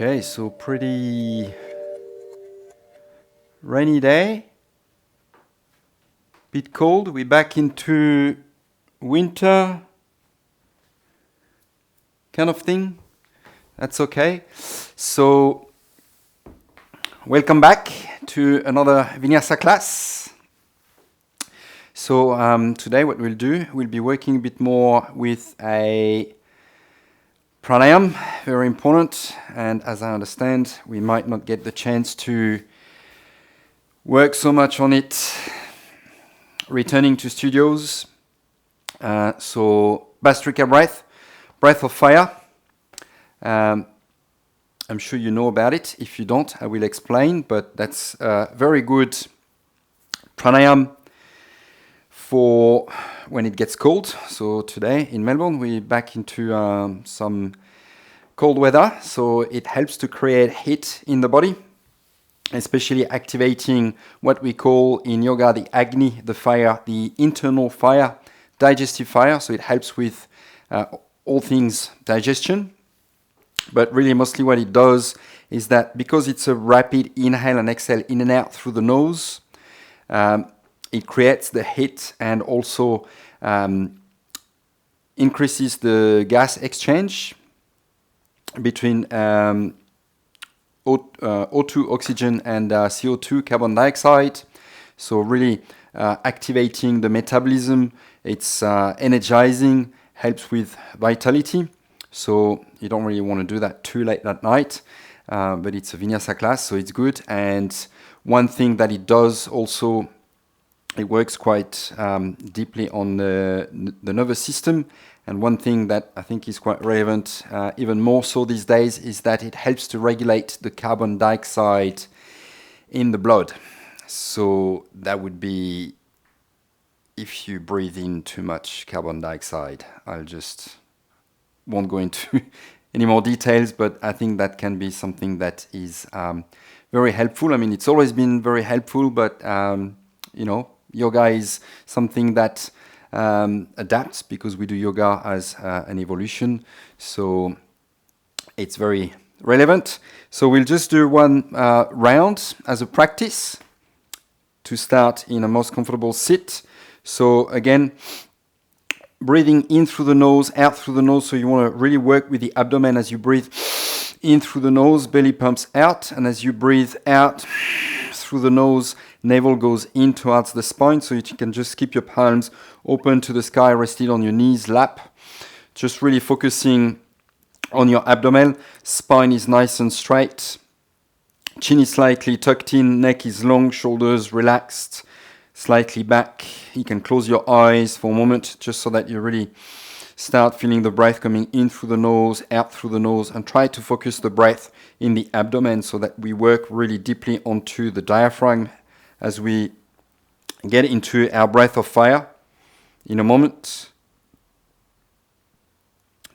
Okay, so pretty rainy day, bit cold. We're back into winter kind of thing. That's okay. So, welcome back to another Vinyasa class. So today what we'll do, we'll be working a bit more with a pranayam, very important, and as I understand, we might not get the chance to work so much on it returning to studios. So Bhastrika breath of fire. I'm sure you know about it. If you don't, I will explain, but that's a very good pranayam for when it gets cold. So today in Melbourne, we're back into some cold weather. So it helps to create heat in the body, especially activating what we call in yoga the Agni, the fire, the internal fire, digestive fire. So it helps with all things digestion. But really mostly what it does is that because it's a rapid inhale and exhale in and out through the nose, it creates the heat and also increases the gas exchange between O2 oxygen and CO2 carbon dioxide. So really activating the metabolism. It's energizing, helps with vitality. So you don't really want to do that too late at night, but it's a Vinyasa class, so it's good. And one thing that it does also, it works quite deeply on the nervous system. And one thing that I think is quite relevant, even more so these days, is that it helps to regulate the carbon dioxide in the blood. So that would be if you breathe in too much carbon dioxide. Won't go into any more details, but I think that can be something that is very helpful. I mean, it's always been very helpful, but yoga is something that adapts because we do yoga as an evolution. So it's very relevant. So we'll just do one round as a practice to start in a most comfortable sit. So again, breathing in through the nose, out through the nose. So you want to really work with the abdomen as you breathe in through the nose, belly pumps out. And as you breathe out through the nose, navel goes in towards the spine. So you can just keep your palms open to the sky, rested on your knees, lap. Just really focusing on your abdomen. Spine is nice and straight. Chin is slightly tucked in, neck is long, shoulders relaxed, slightly back. You can close your eyes for a moment just so that you really start feeling the breath coming in through the nose, out through the nose, and try to focus the breath in the abdomen so that we work really deeply onto the diaphragm as we get into our breath of fire in a moment.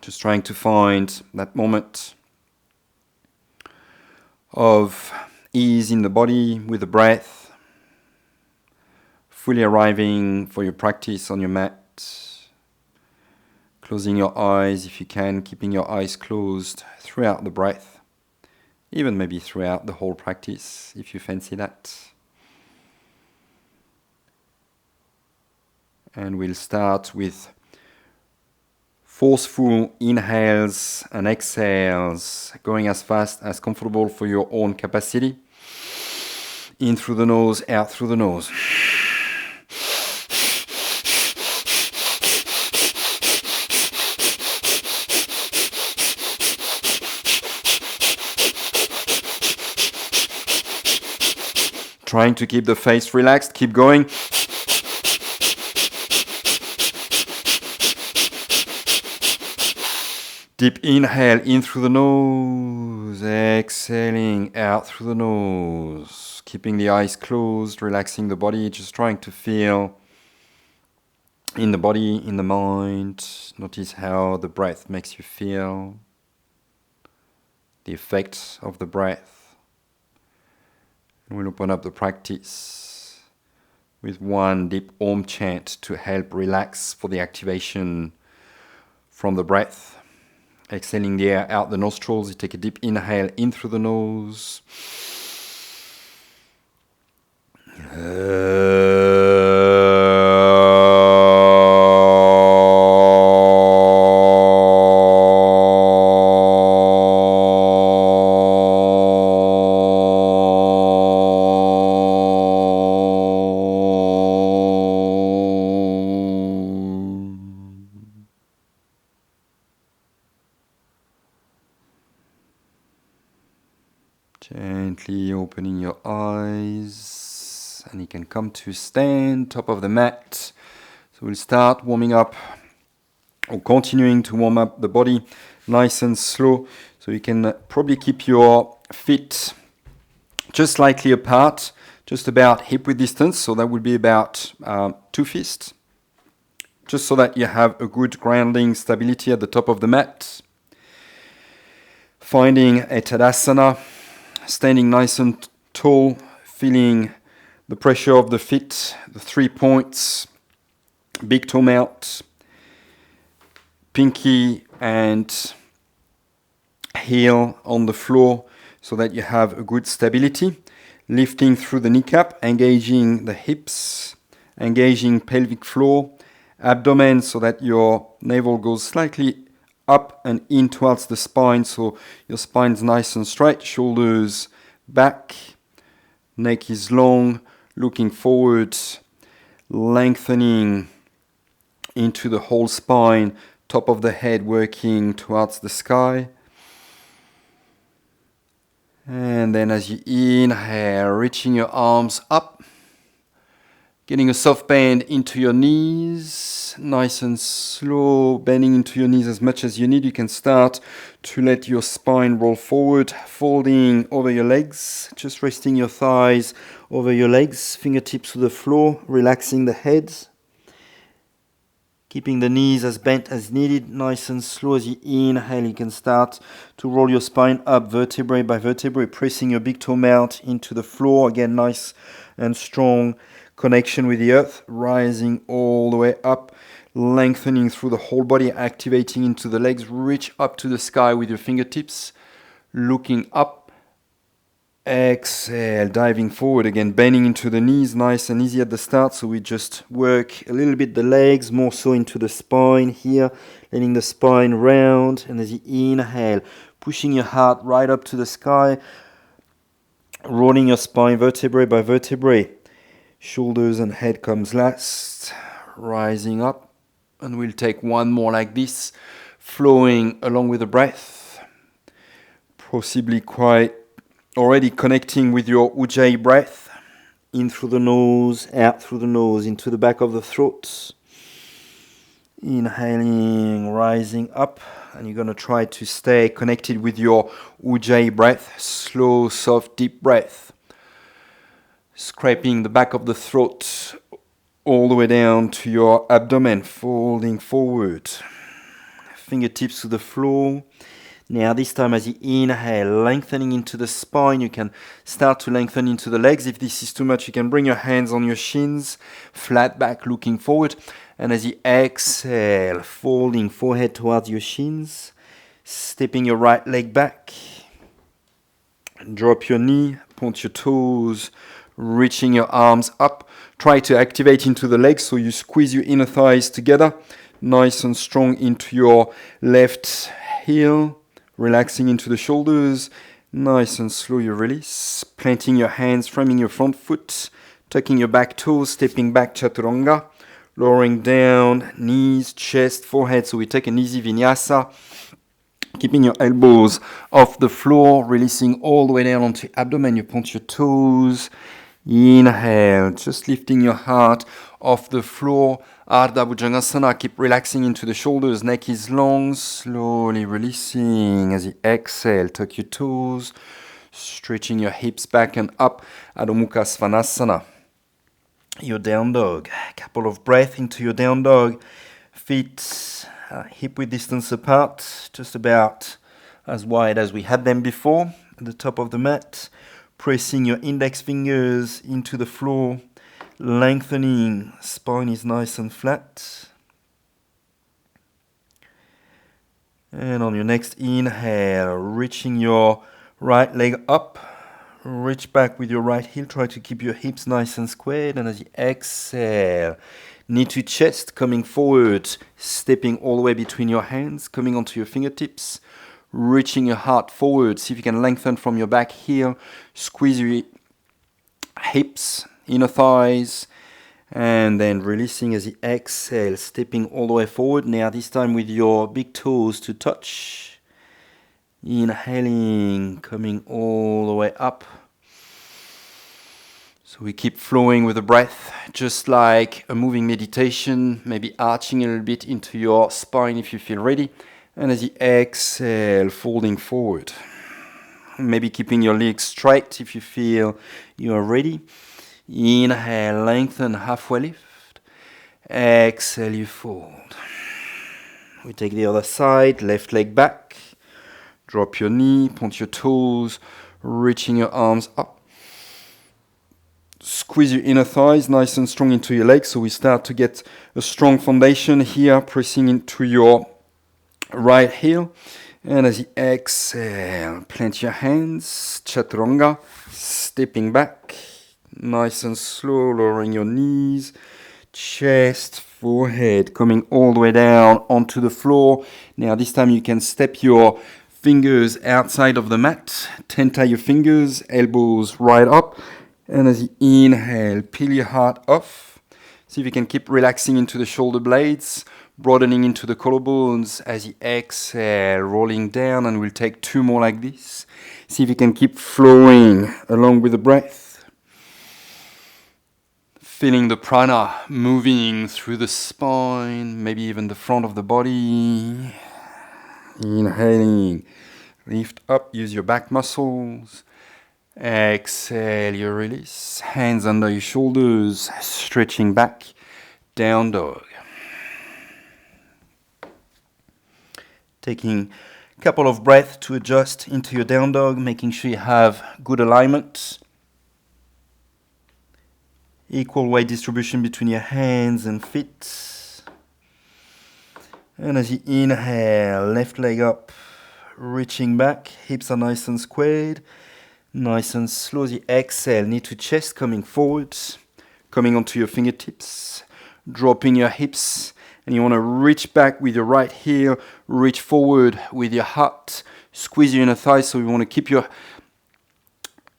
Just trying to find that moment of ease in the body with the breath. Fully arriving for your practice on your mat. Closing your eyes if you can, keeping your eyes closed throughout the breath. Even maybe throughout the whole practice, if you fancy that. And we'll start with forceful inhales and exhales, going as fast as comfortable for your own capacity. In through the nose, out through the nose. Trying to keep the face relaxed, keep going. Deep inhale in through the nose, exhaling out through the nose. Keeping the eyes closed, relaxing the body, just trying to feel in the body, in the mind. Notice how the breath makes you feel, the effect of the breath. We'll open up the practice with one deep Om chant to help relax for the activation from the breath. Exhaling the air out the nostrils. You take a deep inhale in through the nose. Gently opening your eyes, and you can come to stand top of the mat. So we'll start warming up or continuing to warm up the body nice and slow. So you can probably keep your feet just slightly apart, just about hip width distance. So that would be about 2 fists, just so that you have a good grounding stability at the top of the mat. Finding a Tadasana, standing nice and tall, feeling the pressure of the feet, the 3 points, big toe mount, pinky and heel on the floor so that you have a good stability. Lifting through the kneecap, engaging the hips, engaging pelvic floor, abdomen so that your navel goes slightly up and in towards the spine, so your spine's nice and straight, shoulders back, neck is long, looking forward, lengthening into the whole spine, top of the head working towards the sky. And then as you inhale, reaching your arms up, getting a soft bend into your knees, nice and slow, bending into your knees as much as you need. You can start to let your spine roll forward, folding over your legs, just resting your thighs over your legs, fingertips to the floor, relaxing the head, keeping the knees as bent as needed, nice and slow. As you inhale, you can start to roll your spine up vertebrae by vertebrae, pressing your big toe mount into the floor. Again, nice and strong connection with the earth, rising all the way up, lengthening through the whole body, activating into the legs. Reach up to the sky with your fingertips, looking up. Exhale, diving forward again, bending into the knees, nice and easy at the start. So we just work a little bit the legs, more so into the spine here, letting the spine round. And as you inhale, pushing your heart right up to the sky, rolling your spine vertebrae by vertebrae. Shoulders and head comes last, rising up. And we'll take one more like this, flowing along with the breath. Possibly quite already connecting with your Ujjayi breath. In through the nose, out through the nose, into the back of the throat. Inhaling, rising up. And you're going to try to stay connected with your Ujjayi breath. Slow, soft, deep breath. Scraping the back of the throat all the way down to your abdomen, folding forward. Fingertips to the floor. Now this time as you inhale, lengthening into the spine, you can start to lengthen into the legs. If this is too much, you can bring your hands on your shins, flat back, looking forward. And as you exhale, folding forehead towards your shins, stepping your right leg back. Drop your knee, point your toes, reaching your arms up. Try to activate into the legs, so you squeeze your inner thighs together, nice and strong into your left heel, relaxing into the shoulders, nice and slow you release, planting your hands, framing your front foot, tucking your back toes, stepping back chaturanga, lowering down, knees, chest, forehead, so we take an easy vinyasa, keeping your elbows off the floor, releasing all the way down onto abdomen, you point your toes. Inhale, just lifting your heart off the floor. Ardha Bhujangasana, keep relaxing into the shoulders, neck is long, slowly releasing. As you exhale, tuck your toes, stretching your hips back and up. Adho Mukha Svanasana. Your down dog, a couple of breaths into your down dog. Feet hip width distance apart, just about as wide as we had them before, at the top of the mat. Pressing your index fingers into the floor, lengthening, spine is nice and flat. And on your next inhale, reaching your right leg up. Reach back with your right heel. Try to keep your hips nice and squared. And as you exhale, knee to chest, coming forward, stepping all the way between your hands, coming onto your fingertips, reaching your heart forward. See if you can lengthen from your back heel. Squeeze your hips, inner thighs, and then releasing as you exhale, stepping all the way forward. Now this time with your big toes to touch. Inhaling, coming all the way up. So we keep flowing with the breath, just like a moving meditation, maybe arching a little bit into your spine if you feel ready. And as you exhale, folding forward. Maybe keeping your legs straight if you feel you are ready. Inhale, lengthen, halfway lift. Exhale, you fold. We take the other side, left leg back. Drop your knee, point your toes, reaching your arms up. Squeeze your inner thighs nice and strong into your legs. So we start to get a strong foundation here, pressing into your right heel. And as you exhale, plant your hands, chaturanga, stepping back, nice and slow, lowering your knees, chest, forehead, coming all the way down onto the floor. Now this time you can step your fingers outside of the mat, tentai your fingers, elbows right up. And as you inhale, peel your heart off. See if you can keep relaxing into the shoulder blades, broadening into the collarbones. As you exhale, rolling down, and we'll take 2 more like this. See if you can keep flowing along with the breath. Feeling the prana moving through the spine, maybe even the front of the body. Inhaling, lift up, use your back muscles. Exhale, you release. Hands under your shoulders, stretching back, down dog. Taking a couple of breaths to adjust into your down dog, making sure you have good alignment. Equal weight distribution between your hands and feet. And as you inhale, left leg up, reaching back, hips are nice and squared. Nice and slow as you exhale, knee to chest, coming forward, coming onto your fingertips, dropping your hips, and you want to reach back with your right heel, reach forward with your heart, squeeze your inner thighs, so you want to keep your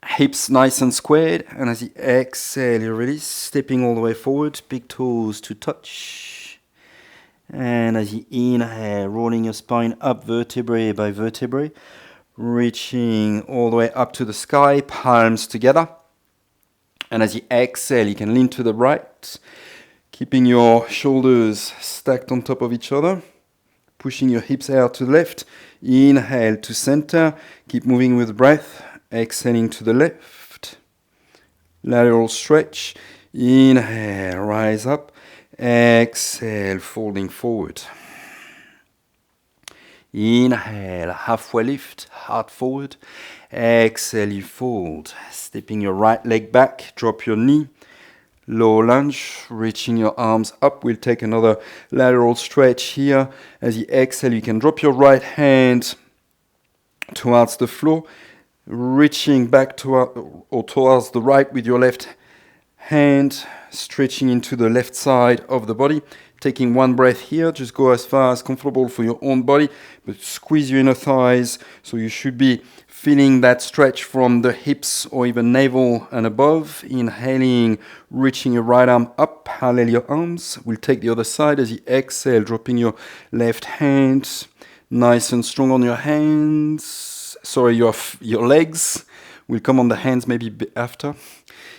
hips nice and squared, and as you exhale, you release, stepping all the way forward, big toes to touch, and as you inhale, rolling your spine up vertebrae by vertebrae, reaching all the way up to the sky, palms together. And as you exhale, you can lean to the right, keeping your shoulders stacked on top of each other, pushing your hips out to the left. Inhale to center, keep moving with breath, exhaling to the left. Lateral stretch, inhale, rise up, exhale, folding forward. Inhale, halfway lift, heart forward. Exhale, you fold. Stepping your right leg back, drop your knee. Low lunge, reaching your arms up. We'll take another lateral stretch here. As you exhale, you can drop your right hand towards the floor, reaching back towards the right with your left hand, stretching into the left side of the body. Taking 1 breath here, just go as far as comfortable for your own body, but squeeze your inner thighs, so you should be feeling that stretch from the hips or even navel and above. Inhaling, reaching your right arm up, parallel your arms. We'll take the other side as you exhale, dropping your left hand, nice and strong on your hands. Sorry, your legs. We'll come on the hands maybe after.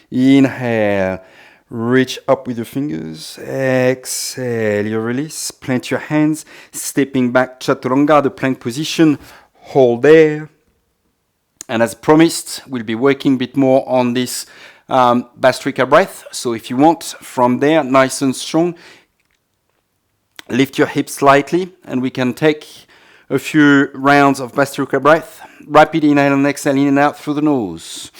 Inhale. Reach up with your fingers. Exhale, you release. Plant your hands, stepping back, chaturanga, the plank position. Hold there. And as promised, we'll be working a bit more on this Bhastrika breath. So if you want, from there, nice and strong, lift your hips slightly, and we can take a few rounds of Bhastrika breath. Rapid inhale and exhale, in and out through the nose.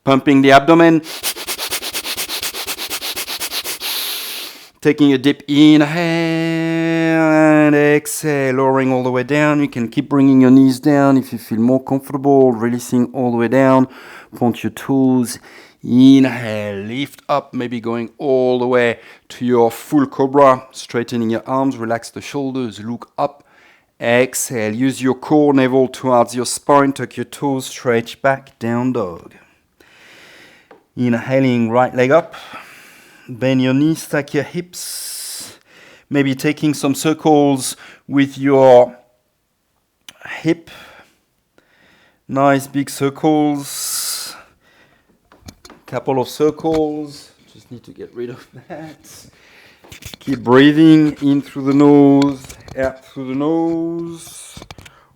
Pumping the abdomen. Taking a deep inhale. and exhale, lowering all the way down. You can keep bringing your knees down if you feel more comfortable, releasing all the way down. Point your toes. Inhale, lift up, maybe going all the way to your full cobra, straightening your arms, relax the shoulders, look up. Exhale, use your core, navel towards your spine, tuck your toes, stretch back, down dog. Inhaling, right leg up, bend your knees, stack your hips, maybe taking some circles with your hip, nice big circles, couple of circles, just need to get rid of that. Keep breathing in through the nose, out through the nose.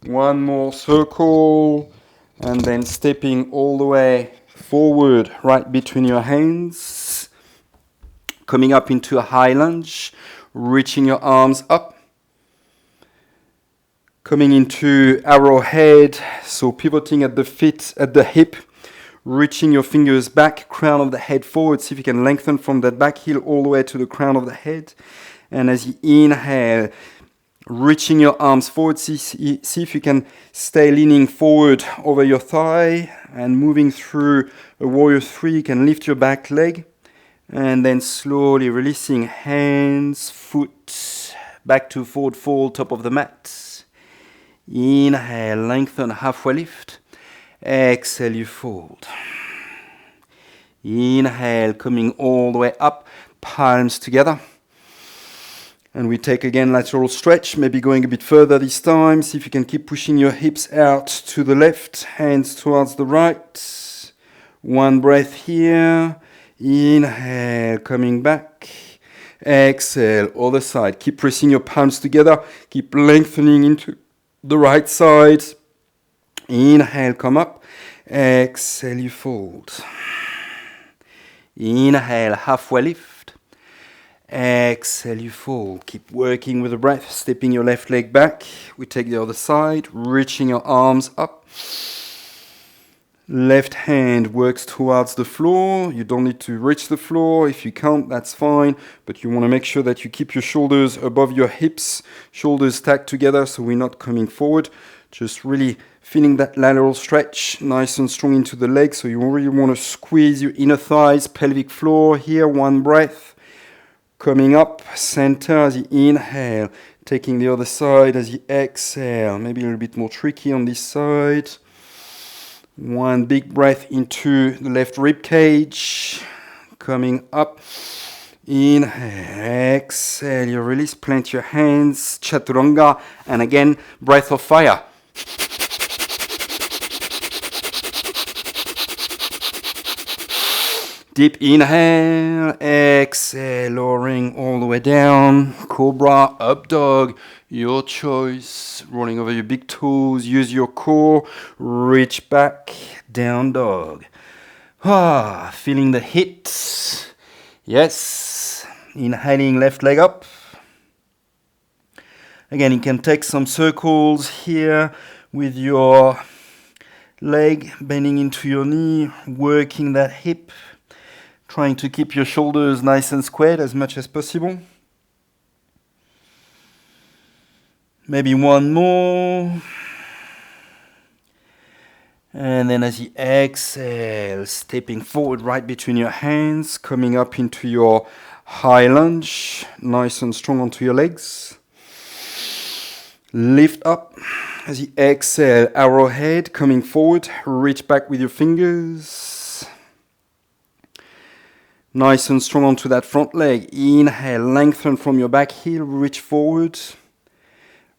One more circle, and then stepping all the way forward, right between your hands. Coming up into a high lunge, reaching your arms up. Coming into arrowhead, so pivoting at the feet, at the hip. Reaching your fingers back, crown of the head forward. See if you can lengthen from that back heel all the way to the crown of the head. And as you inhale, reaching your arms forward. See if you can stay leaning forward over your thigh and moving through a warrior three. You can lift your back leg and then slowly releasing hands, foot, back to forward fold, top of the mat. Inhale, lengthen, halfway lift. Exhale, you fold. Inhale, coming all the way up, palms together. And we take again lateral stretch, maybe going a bit further this time. See if you can keep pushing your hips out to the left, hands towards the right. One breath here. Inhale, coming back. Exhale, other side. Keep pressing your palms together. Keep lengthening into the right side. Inhale, come up. Exhale, you fold. Inhale, halfway lift. Exhale, you fold. Keep working with the breath, stepping your left leg back. We take the other side, reaching your arms up. Left hand works towards the floor. You don't need to reach the floor. If you can't, that's fine. But you want to make sure that you keep your shoulders above your hips, shoulders stacked together so we're not coming forward. Just really feeling that lateral stretch, nice and strong into the legs. So you really want to squeeze your inner thighs, pelvic floor here. One breath. Coming up, center as you inhale. Taking the other side as you exhale. Maybe a little bit more tricky on this side. One big breath into the left rib cage. Coming up. Inhale, exhale, you release, plant your hands, chaturanga, and again, breath of fire. Deep inhale, exhale, lowering all the way down, cobra, up dog, your choice, rolling over your big toes, use your core, reach back, down dog. Feeling the hit, yes, inhaling left leg up. Again, you can take some circles here with your leg bending into your knee, working that hip. Trying to keep your shoulders nice and squared as much as possible. Maybe one more. And then as you exhale, stepping forward right between your hands, coming up into your high lunge, nice and strong onto your legs. Lift up. As you exhale, arrowhead, coming forward, reach back with your fingers. Nice and strong onto that front leg. Inhale, lengthen from your back heel, reach forward.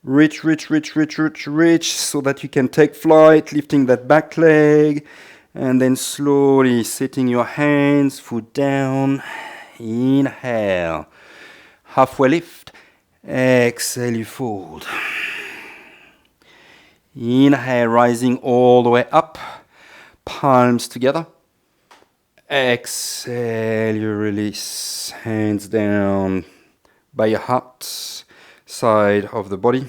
Reach, so that you can take flight, lifting that back leg. And then slowly setting your hands, foot down. Inhale. Halfway lift. Exhale, you fold. Inhale, rising all the way up. Palms together. Exhale, you release, hands down by your heart, side of the body.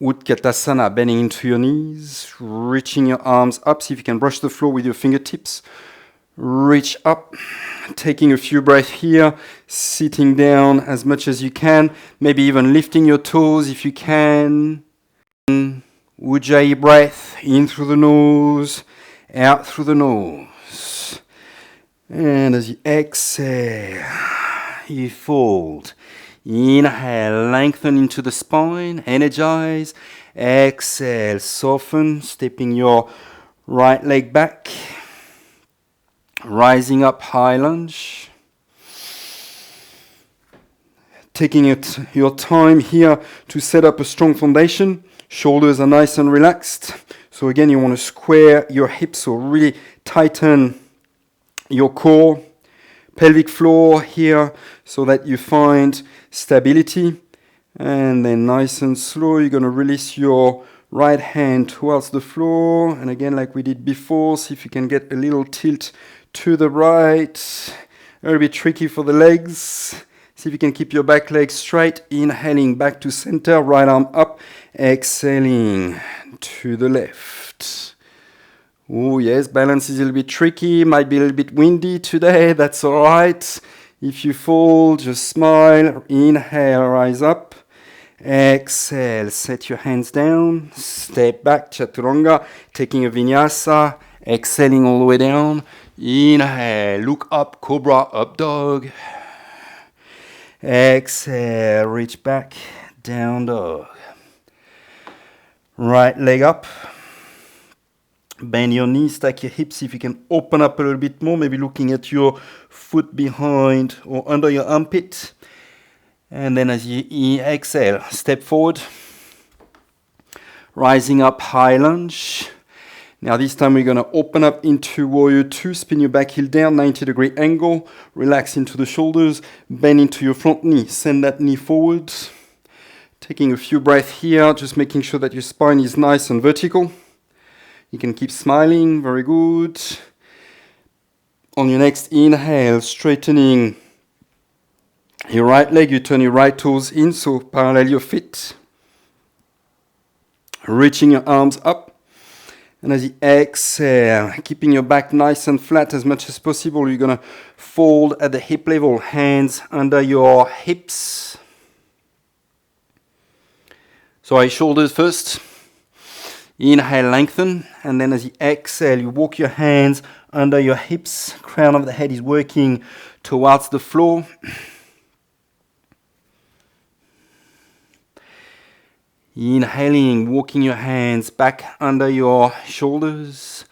Utkatasana, bending into your knees, reaching your arms up. See if you can brush the floor with your fingertips. reach up, taking a few breaths here, sitting down as much as you can, maybe even lifting your toes if you can. Ujjayi breath, in through the nose, out through the nose. And as you exhale, you fold. Inhale, lengthen into the spine, energize. Exhale, soften, stepping your right leg back. Rising up, high lunge. Taking your time here to set up a strong foundation. Shoulders are nice and relaxed. So again, you want to square your hips, so really tighten your core, pelvic floor here, so that you find stability. And then nice and slow, you're going to release your right hand towards the floor. And again, like we did before, see if you can get a little tilt to the right. A little bit tricky for the legs. See if you can keep your back leg straight. Inhaling back to center, right arm up. Exhaling to the left. Oh yes, balance is a little bit tricky. Might be a little bit windy today. That's all right. If you fall, just smile. Inhale, rise up. Exhale, set your hands down. Step back, chaturanga. Taking a vinyasa. Exhaling all the way down. Inhale, look up, cobra, up dog. Exhale, reach back, down dog. Right leg up. Bend your knees, stack your hips. If you can open up a little bit more, maybe looking at your foot behind or under your armpit. And then as you exhale, step forward. Rising up, high lunge. Now this time we're going to open up into warrior two, spin your back heel down, 90-degree angle, relax into the shoulders, bend into your front knee, send that knee forward. Taking a few breaths here, just making sure that your spine is nice and vertical. You can keep smiling, very good. On your next inhale, straightening your right leg, you turn your right toes in, so parallel your feet. Reaching your arms up. And as you exhale, keeping your back nice and flat as much as possible, you're going to fold at the hip level, hands under your hips. So shoulders first. Inhale, lengthen. And then as you exhale, you walk your hands under your hips. Crown of the head is working towards the floor. Inhaling, walking your hands back under your shoulders.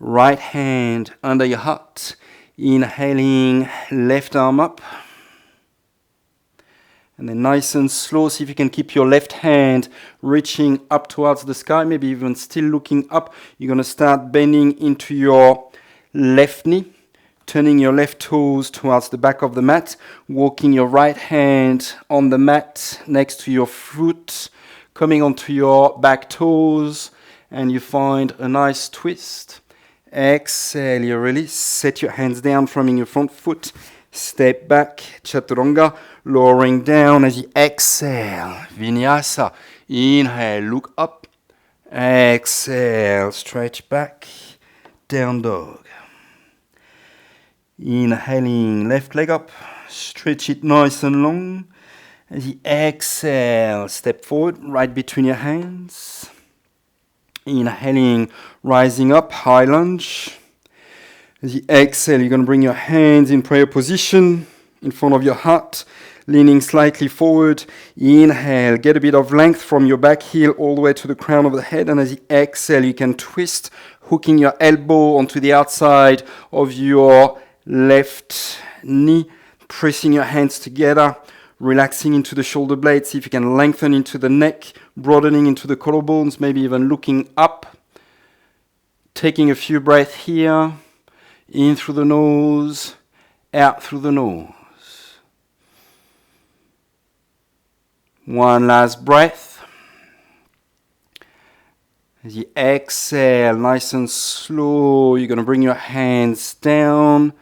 Right hand under your heart. Inhaling, left arm up. And then nice and slow, see if you can keep your left hand reaching up towards the sky, maybe even still looking up. You're going to start bending into your left knee, turning your left toes towards the back of the mat, walking your right hand on the mat next to your foot, coming onto your back toes, and you find a nice twist. Exhale, you release, set your hands down from your front foot, step back, chaturanga, lowering down as you exhale, vinyasa. Inhale, look up, exhale, stretch back, down dog. Inhaling, left leg up, stretch it nice and long. As you exhale, step forward, right between your hands. Inhaling, rising up, high lunge. As you exhale, you're going to bring your hands in prayer position in front of your heart, leaning slightly forward. Inhale, get a bit of length from your back heel all the way to the crown of the head. And as you exhale, you can twist, hooking your elbow onto the outside of your left knee, pressing your hands together. Relaxing into the shoulder blades, see if you can lengthen into the neck, broadening into the collarbones, maybe even looking up. Taking a few breaths here, in through the nose, out through the nose. One last breath. As you exhale, nice and slow, you're going to bring your hands down.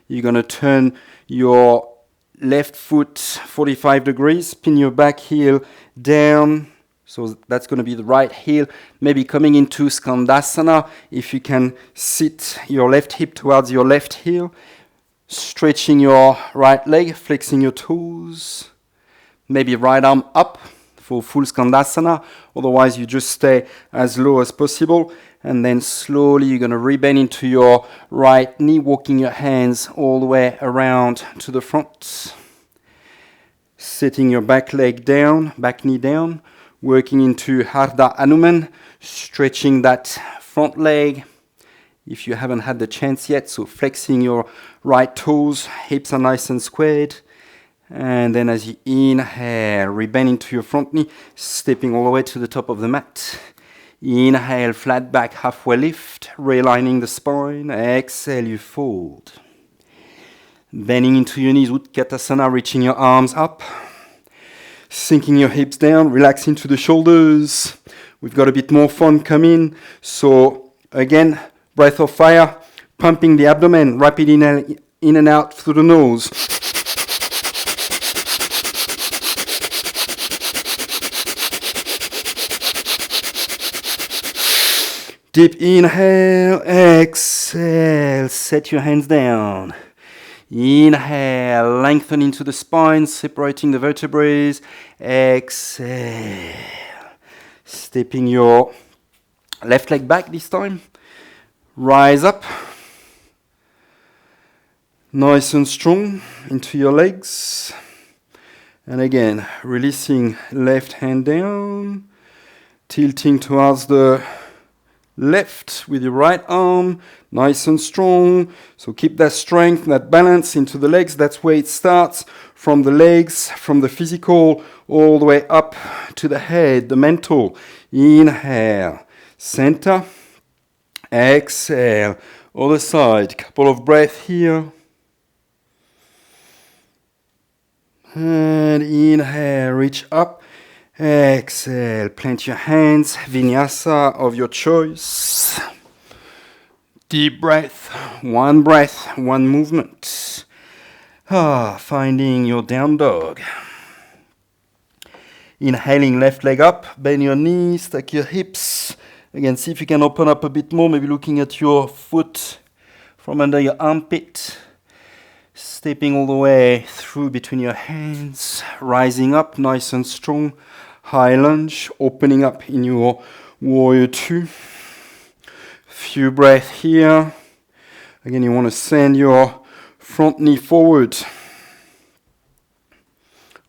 You're going to turn your left foot 45 degrees, spin your back heel down, So that's going to be the right heel, maybe coming into Skandasana. If you can sit your left hip towards your left heel, stretching your right leg, flexing your toes, maybe right arm up for full Skandasana. Otherwise, you just stay as low as possible. And then slowly you're going to rebend into your right knee, walking your hands all the way around to the front. Setting your back leg down, back knee down, working into Ardha Hanuman, stretching that front leg if you haven't had the chance yet. So flexing your right toes, hips are nice and squared. And then as you inhale, rebend into your front knee, stepping all the way to the top of the mat. Inhale, flat back, halfway lift, realigning the spine. Exhale, you fold. Bending into your knees, Utkatasana, reaching your arms up. Sinking your hips down, relaxing to the shoulders. We've got a bit more fun coming. So again, breath of fire, pumping the abdomen, rapid inhale in and out through the nose. Deep inhale, exhale, set your hands down. Inhale, lengthen into the spine, separating the vertebrae. Exhale. Stepping your left leg back this time. Rise up. Nice and strong into your legs. And again, releasing left hand down. Tilting towards the left with your right arm, nice and strong. So keep that strength, that balance into the legs. That's where it starts, from the legs, from the physical, all the way up to the head, the mental. Inhale, center, exhale, other side. Couple of breaths here. And inhale, reach up. Exhale, plant your hands, vinyasa of your choice. Deep breath, one movement. Finding your down dog. Inhaling, left leg up, bend your knees, stack your hips. Again, see if you can open up a bit more, maybe looking at your foot from under your armpit. Stepping all the way through between your hands, rising up nice and strong. High lunge, opening up in your warrior two. Few breaths here. Again, you want to send your front knee forward.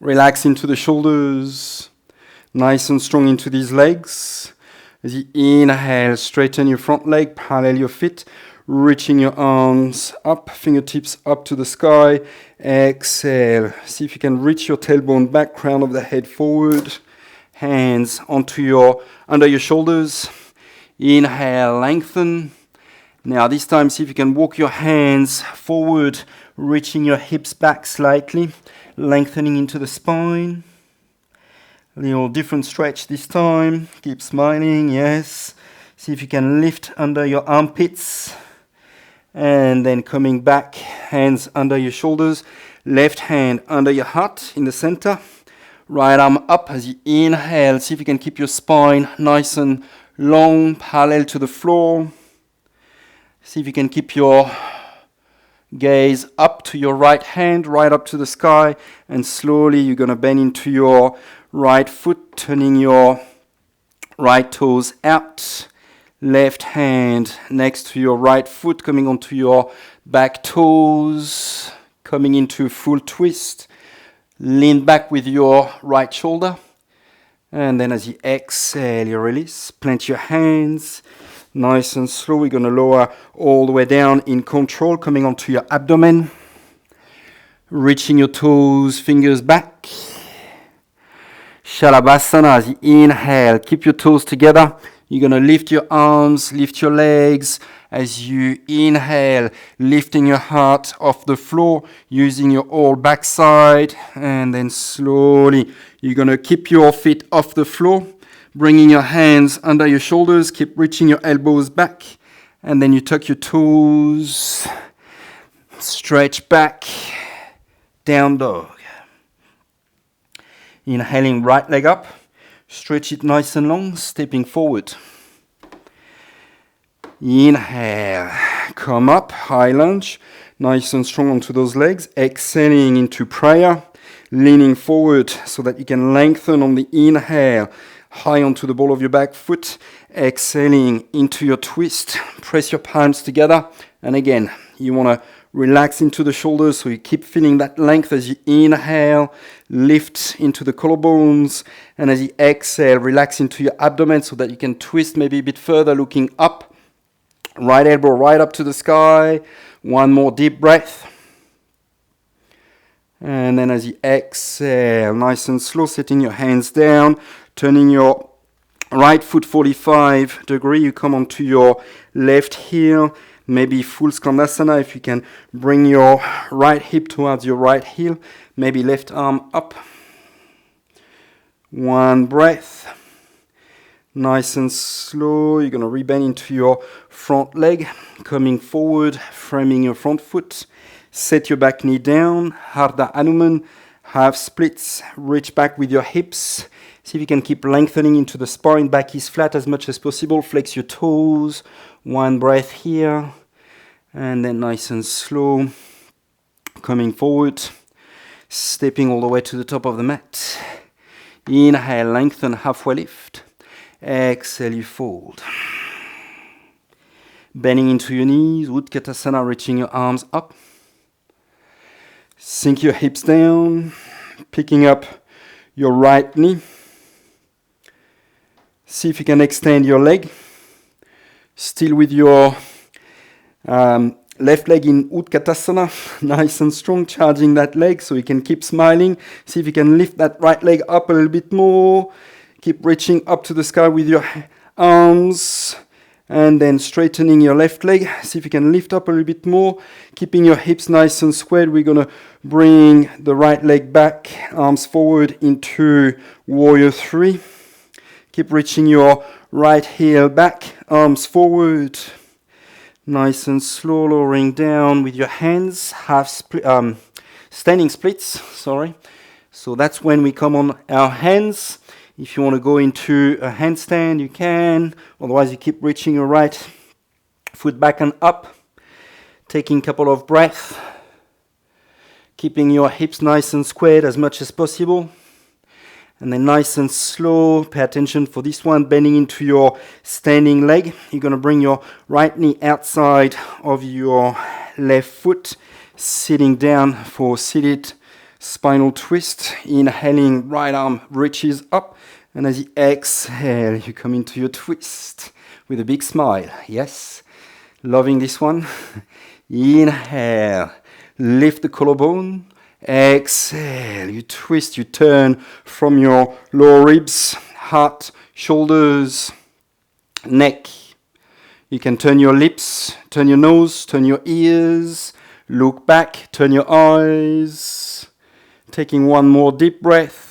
Relax into the shoulders. Nice and strong into these legs. As you inhale, straighten your front leg, parallel your feet. Reaching your arms up, fingertips up to the sky. Exhale. See if you can reach your tailbone back, crown of the head forward. Hands under your shoulders. Inhale, lengthen. Now this time, see if you can walk your hands forward, reaching your hips back slightly, lengthening into the spine. A little different stretch this time. Keep smiling, yes. See if you can lift under your armpits. And then coming back, hands under your shoulders. Left hand under your heart in the center. Right arm up as you inhale. See if you can keep your spine nice and long, parallel to the floor. See if you can keep your gaze up to your right hand, right up to the sky. And slowly you're going to bend into your right foot, turning your right toes out. Left hand next to your right foot, coming onto your back toes, coming into full twist. Lean back with your right shoulder. And then as you exhale, you release. Plant your hands. Nice and slow. We're going to lower all the way down in control, coming onto your abdomen. Reaching your toes, fingers back. Shavasana as you inhale. Keep your toes together. You're going to lift your arms, lift your legs. As you inhale, lifting your heart off the floor, using your whole backside. And then slowly, you're going to keep your feet off the floor, bringing your hands under your shoulders. Keep reaching your elbows back. And then you tuck your toes. Stretch back. Down dog. Inhaling, right leg up. Stretch it nice and long, stepping forward. Inhale, come up, high lunge, nice and strong onto those legs. Exhaling into prayer, leaning forward so that you can lengthen on the inhale, high onto the ball of your back foot. Exhaling into your twist, press your palms together. And again, you want to relax into the shoulders so you keep feeling that length as you inhale, lift into the collarbones. And as you exhale, relax into your abdomen so that you can twist maybe a bit further, looking up. Right elbow right up to the sky. One more deep breath. And then as you exhale, nice and slow, setting your hands down, turning your right foot 45 degrees. You come onto your left heel, maybe full skandasana. If you can bring your right hip towards your right heel, maybe left arm up. One breath. Nice and slow, you're going to rebend into your front leg, coming forward, framing your front foot. Set your back knee down, Ardha Hanuman, half splits, reach back with your hips. See if you can keep lengthening into the spine, back is flat as much as possible. Flex your toes, one breath here. And then nice and slow, coming forward, stepping all the way to the top of the mat. Inhale, lengthen, halfway lift. Exhale, you fold. Bending into your knees, Utkatasana, reaching your arms up. Sink your hips down, picking up your right knee. See if you can extend your leg. Still with your left leg in Utkatasana, nice and strong, charging that leg so you can keep smiling. See if you can lift that right leg up a little bit more. Keep reaching up to the sky with your arms and then straightening your left leg. See if you can lift up a little bit more. Keeping your hips nice and squared. We're going to bring the right leg back, arms forward into Warrior 3. Keep reaching your right heel back, arms forward. Nice and slow, lowering down with your hands, standing splits, sorry. So that's when we come on our hands. If you want to go into a handstand, you can. Otherwise, you keep reaching your right foot back and up. Taking a couple of breaths. Keeping your hips nice and squared as much as possible. And then nice and slow. Pay attention for this one. Bending into your standing leg. You're going to bring your right knee outside of your left foot. Sitting down for seated spinal twist. Inhaling, right arm reaches up. And as you exhale, you come into your twist with a big smile. Yes, loving this one. Inhale, lift the collarbone. Exhale, you twist, you turn from your lower ribs, heart, shoulders, neck. You can turn your lips, turn your nose, turn your ears, look back, turn your eyes. Taking one more deep breath.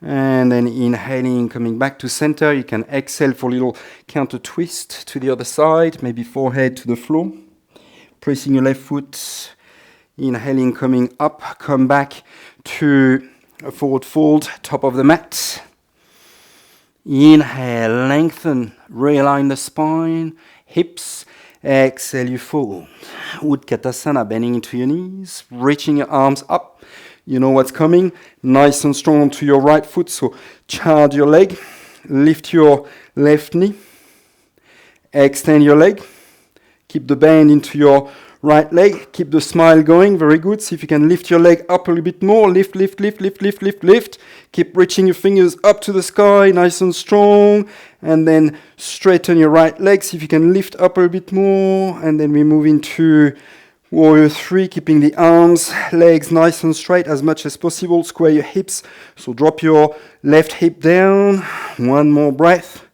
And then inhaling, coming back to center. You can exhale for a little counter twist to the other side, maybe forehead to the floor. Pressing your left foot. Inhaling, coming up, come back to a forward fold, top of the mat. Inhale, lengthen, realign the spine, hips. Exhale, you fold. Utkatasana, bending into your knees, reaching your arms up. You know what's coming. Nice and strong onto your right foot. So charge your leg. Lift your left knee. Extend your leg. Keep the bend into your right leg. Keep the smile going. Very good. See if you can lift your leg up a little bit more. Lift, lift, lift, lift, lift, lift, lift. Keep reaching your fingers up to the sky. Nice and strong. And then straighten your right leg. See if you can lift up a little bit more. And then we move into Warrior 3, keeping the arms, legs nice and straight as much as possible. Square your hips. So drop your left hip down. One more breath.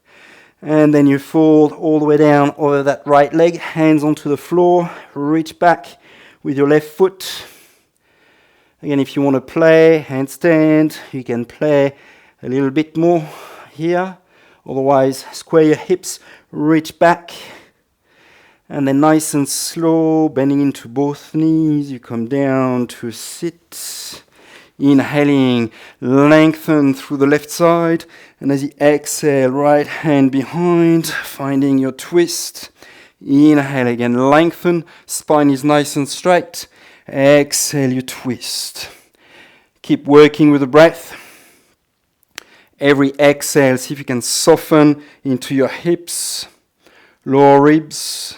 And then you fold all the way down over that right leg. Hands onto the floor. Reach back with your left foot. Again, if you want to play handstand, you can play a little bit more here. Otherwise, square your hips. Reach back. And then nice and slow, bending into both knees, you come down to sit. Inhaling, lengthen through the left side. And as you exhale, right hand behind, finding your twist. Inhale again, lengthen. Spine is nice and straight. Exhale, you twist. Keep working with the breath. Every exhale, see if you can soften into your hips, lower ribs,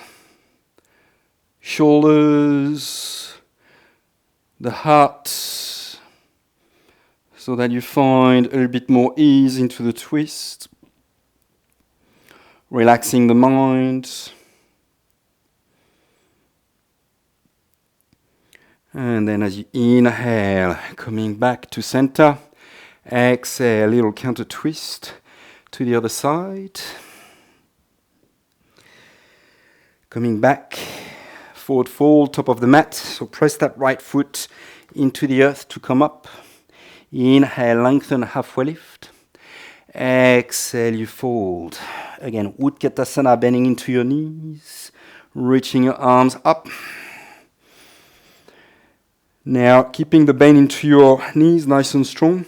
shoulders, the heart, so that you find a little bit more ease into the twist. Relaxing the mind. And then as you inhale, coming back to center. Exhale, little counter twist to the other side. Coming back, forward fold, top of the mat. So press that right foot into the earth to come up. Inhale, lengthen, halfway lift. Exhale, you fold. Again, Utkatasana, bending into your knees, reaching your arms up. Now, keeping the bend into your knees nice and strong.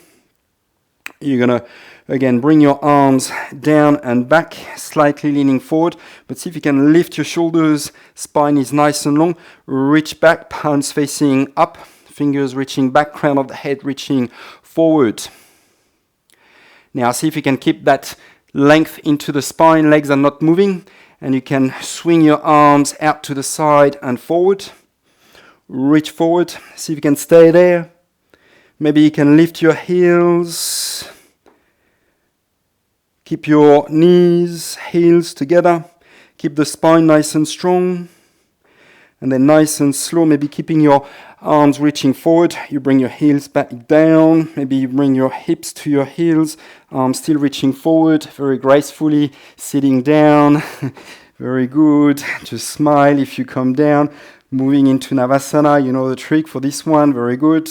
You're going to, again, bring your arms down and back, slightly leaning forward. But see if you can lift your shoulders. Spine is nice and long. Reach back, palms facing up. Fingers reaching back, crown of the head reaching forward. Now, see if you can keep that length into the spine. Legs are not moving. And you can swing your arms out to the side and forward. Reach forward. See if you can stay there. Maybe you can lift your heels. Keep your knees, heels together. Keep the spine nice and strong. And then nice and slow, maybe keeping your arms reaching forward. You bring your heels back down. Maybe you bring your hips to your heels. Arms still reaching forward, very gracefully. Sitting down. Very good. Just smile if you come down. Moving into Navasana, you know the trick for this one. Very good.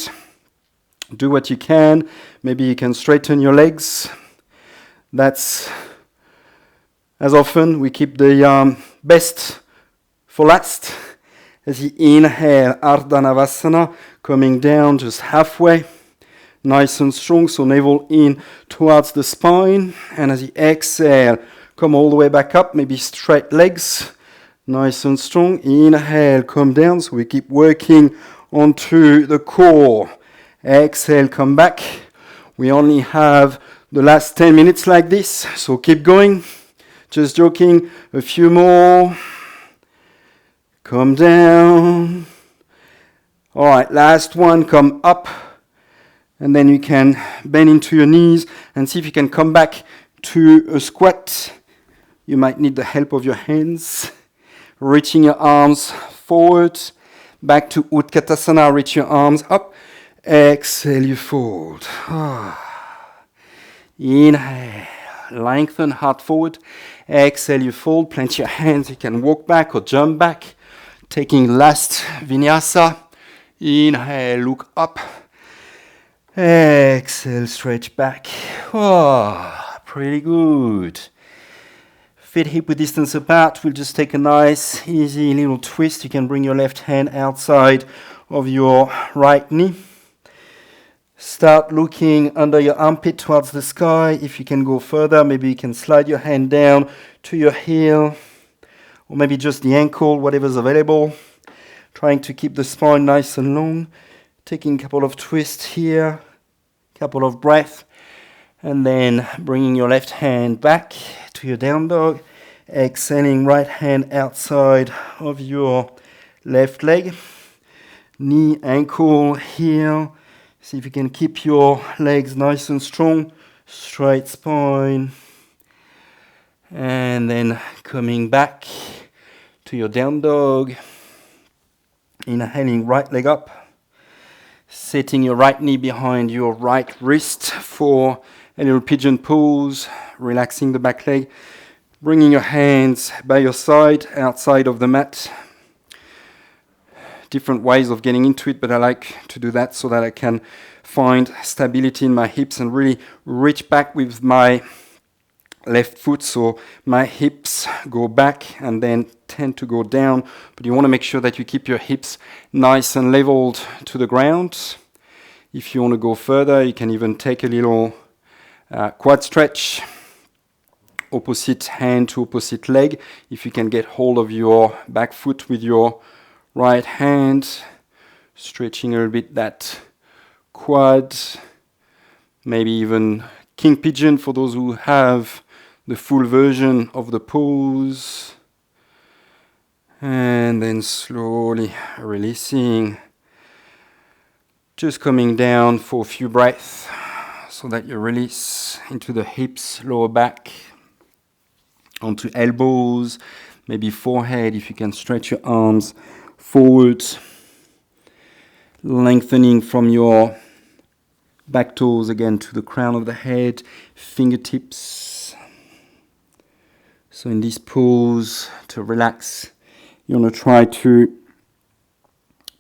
Do what you can. Maybe you can straighten your legs. That's, as often, we keep the best for last. As you inhale, Ardha Navasana, coming down just halfway. Nice and strong, so navel in towards the spine. And as you exhale, come all the way back up, maybe straight legs. Nice and strong. Inhale, come down. So we keep working onto the core. Exhale, come back. We only have the last 10 minutes like this. So keep going. Just joking. A few more. Come down. All right, last one. Come up. And then you can bend into your knees and see if you can come back to a squat. You might need the help of your hands. Reaching your arms forward, back to Utkatasana, reach your arms up. Exhale, you fold. Inhale, lengthen, heart forward. Exhale, you fold, plant your hands. You can walk back or jump back. Taking last vinyasa. Inhale, look up. Exhale, stretch back. Pretty good. Feet hip width distance apart. We'll just take a nice, easy little twist. You can bring your left hand outside of your right knee. Start looking under your armpit towards the sky. If you can go further, maybe you can slide your hand down to your heel, or maybe just the ankle, whatever's available. Trying to keep the spine nice and long. Taking a couple of twists here, couple of breaths. And then bringing your left hand back to your down dog. Exhaling, right hand outside of your left leg. Knee, ankle, heel. See if you can keep your legs nice and strong. Straight spine. And then coming back to your down dog. Inhaling, right leg up. Setting your right knee behind your right wrist for a little pigeon pose, relaxing the back leg, bringing your hands by your side, outside of the mat. Different ways of getting into it, but I like to do that so that I can find stability in my hips and really reach back with my left foot, so my hips go back and then tend to go down, but you want to make sure that you keep your hips nice and leveled to the ground. If you want to go further, you can even take a little quad stretch, opposite hand to opposite leg. If you can get hold of your back foot with your right hand, stretching a little bit that quad, maybe even king pigeon for those who have the full version of the pose. And then slowly releasing, just coming down for a few breaths so that you release into the hips, lower back, onto elbows, maybe forehead if you can stretch your arms forward, lengthening from your back toes again to the crown of the head, fingertips. So in this pose, to relax, you want to try to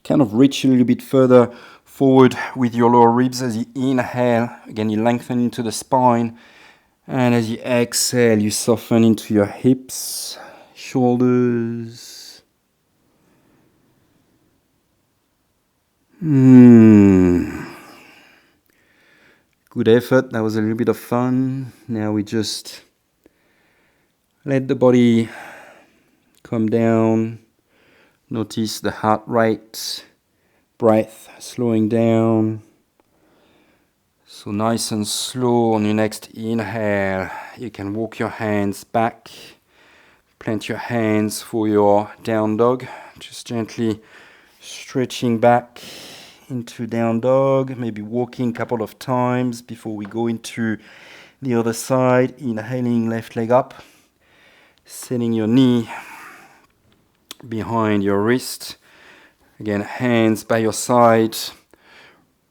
kind of reach a little bit further forward with your lower ribs as you inhale. Again, you lengthen into the spine. And as you exhale, you soften into your hips, shoulders. Good effort. That was a little bit of fun. Now we just let the body come down. Notice the heart rate, breath slowing down. So nice and slow on your next inhale, you can walk your hands back, plant your hands for your down dog, just gently stretching back into down dog, maybe walking a couple of times before we go into the other side. Inhaling, left leg up, setting your knee behind your wrist. Again, hands by your side,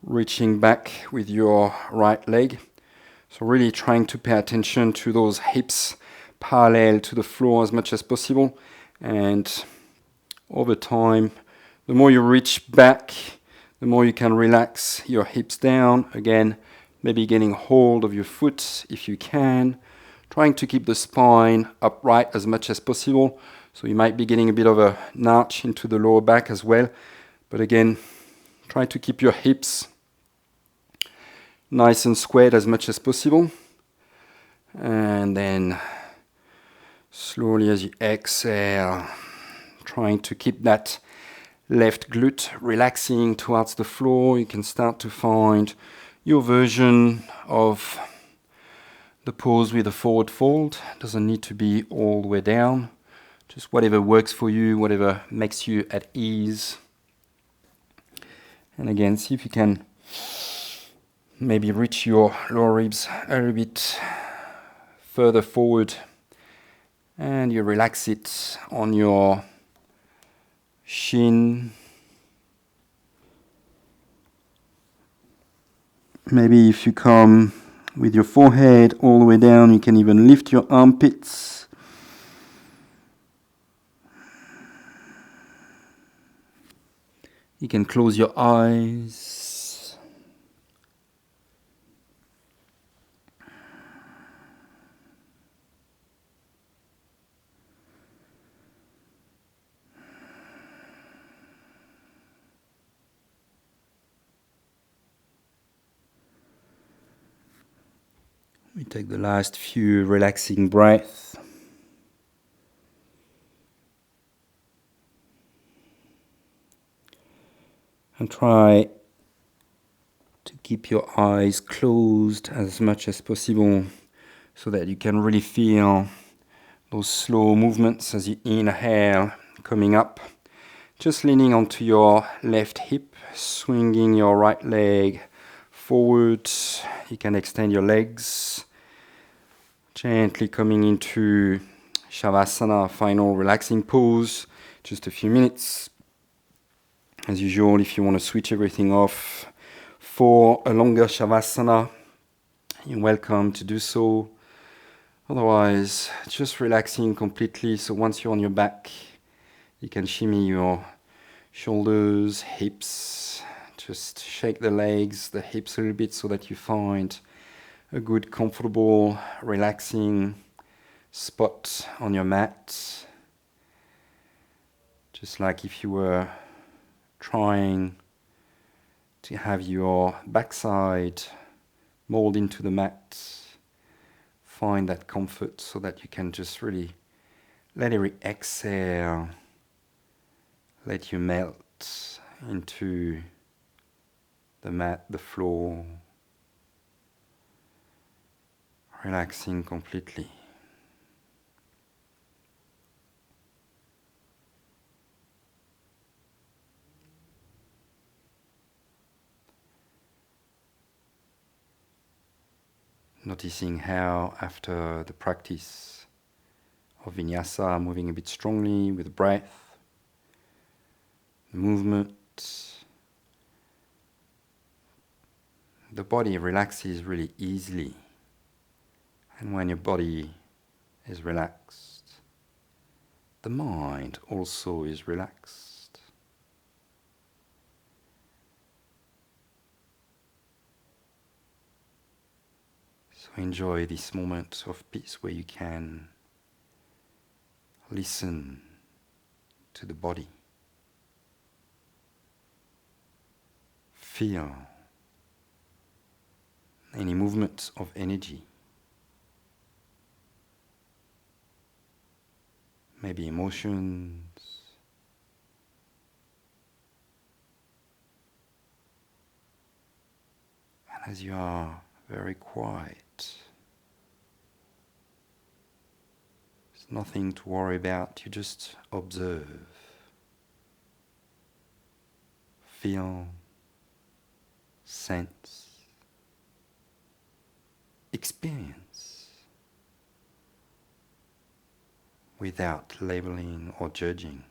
reaching back with your right leg. So really trying to pay attention to those hips parallel to the floor as much as possible. And over time, the more you reach back, the more you can relax your hips down. Again, maybe getting hold of your foot if you can. Trying to keep the spine upright as much as possible. So you might be getting a bit of a notch into the lower back as well. But again, try to keep your hips nice and squared as much as possible. And then slowly as you exhale, trying to keep that left glute relaxing towards the floor. You can start to find your version of the pose with a forward fold. Doesn't need to be all the way down. Just whatever works for you, whatever makes you at ease. And again, see if you can maybe reach your lower ribs a little bit further forward. And you relax it on your shin. Maybe if you come with your forehead all the way down, you can even lift your armpits. You can close your eyes. We take the last few relaxing breaths. And try to keep your eyes closed as much as possible so that you can really feel those slow movements as you inhale, coming up. Just leaning onto your left hip, swinging your right leg forward. You can extend your legs. Gently coming into Shavasana, final relaxing pose. Just a few minutes. As usual, if you want to switch everything off for a longer Shavasana, you're welcome to do so. Otherwise, just relaxing completely. So once you're on your back, you can shimmy your shoulders, hips. Just shake the legs, the hips a little bit so that you find a good, comfortable, relaxing spot on your mat. Just like if you were trying to have your backside mold into the mat. Find that comfort so that you can just really let every exhale let you melt into the mat, the floor, relaxing completely. Noticing how after the practice of vinyasa, moving a bit strongly with the breath, movement, the body relaxes really easily. And when your body is relaxed, the mind also is relaxed. So enjoy this moment of peace where you can listen to the body. Feel any movement of energy. Maybe emotions. And as you are very quiet, there's nothing to worry about, you just observe, feel, sense, experience, without labeling or judging.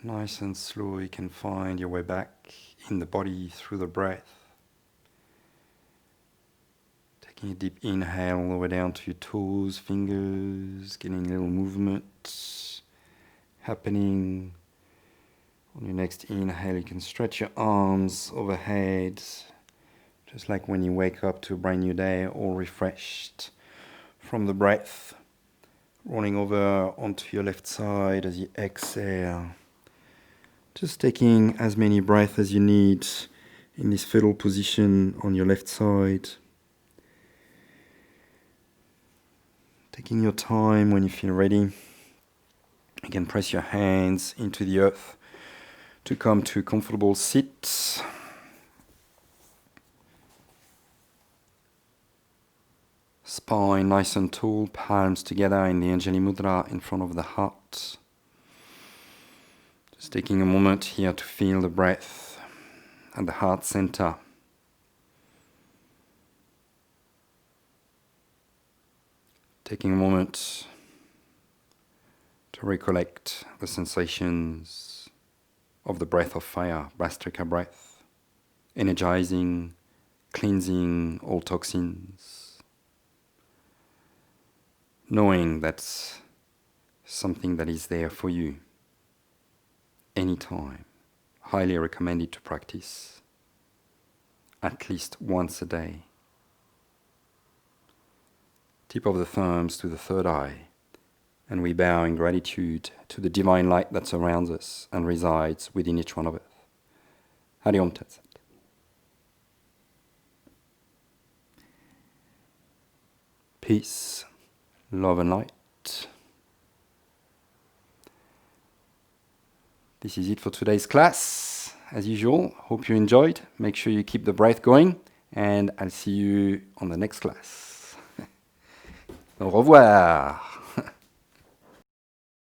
Nice and slow, you can find your way back in the body through the breath. Taking a deep inhale all the way down to your toes, fingers, getting little movements happening. On your next inhale, you can stretch your arms overhead, just like when you wake up to a brand new day, all refreshed from the breath. Rolling over onto your left side as you exhale. Just taking as many breaths as you need in this fetal position on your left side. Taking your time when you feel ready. You can press your hands into the earth to come to a comfortable sit. Spine nice and tall, palms together in the Anjali Mudra in front of the heart. Just taking a moment here to feel the breath at the heart center. Taking a moment to recollect the sensations of the breath of fire, Bhastrika breath, energizing, cleansing all toxins. Knowing that's something that is there for you anytime. Highly recommended to practice at least once a day. Tip of the thumbs to the third eye, and we bow in gratitude to the divine light that surrounds us and resides within each one of us. Hari Om Tat Sat. Peace, love and light. This is it for today's class. As usual, hope you enjoyed. Make sure you keep the breath going, and I'll see you on the next class. Au revoir.